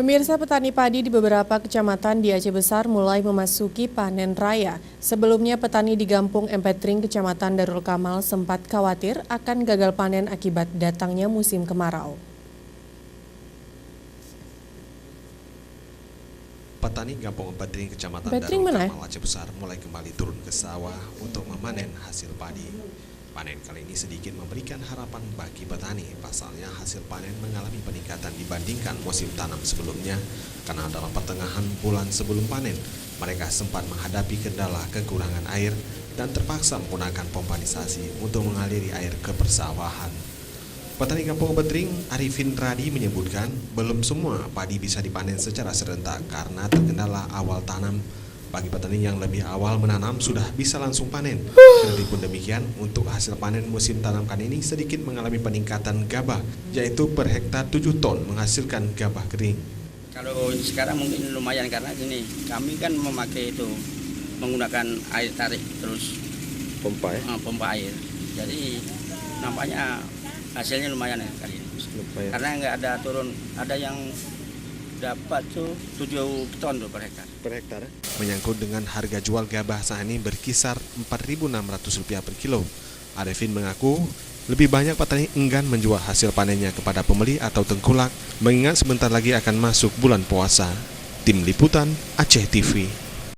Pemirsa, petani padi di beberapa kecamatan di Aceh Besar mulai memasuki panen raya. Sebelumnya petani di Gampung Empetring, Kecamatan Darul Kamal sempat khawatir akan gagal panen akibat datangnya musim kemarau. Petani Gampung Empetring, Kecamatan Darul Kamal, Aceh Besar mulai kembali turun ke sawah untuk memanen hasil padi. Panen kali ini sedikit memberikan harapan bagi petani. Pasalnya hasil panen mengalami peningkatan dibandingkan musim tanam sebelumnya, karena dalam pertengahan bulan sebelum panen, mereka sempat menghadapi kendala kekurangan air dan terpaksa menggunakan pompanisasi untuk mengaliri air ke persawahan. Petani Gampung Empetring, Arifin Radi menyebutkan belum semua padi bisa dipanen secara serentak karena terkendala awal tanam. Bagi petani yang lebih awal menanam sudah bisa langsung panen. Kendati demikian, untuk hasil panen musim tanam kali ini sedikit mengalami peningkatan gabah, yaitu per hektar 7 ton menghasilkan gabah kering. Kalau sekarang mungkin lumayan karena gini, kami kan memakai itu menggunakan air tarik terus Pompa ya? Pompa air. Jadi nampaknya hasilnya lumayan ya kali ini. Karena nggak ada turun, ada yang dapat tuh 7 ton tuh per hektar. Per hektar. Menyangkut dengan harga jual gabah saat ini berkisar Rp4.600 per kilo. Arifin mengaku lebih banyak petani enggan menjual hasil panennya kepada pembeli atau tengkulak, mengingat sebentar lagi akan masuk bulan puasa. Tim Liputan Aceh TV.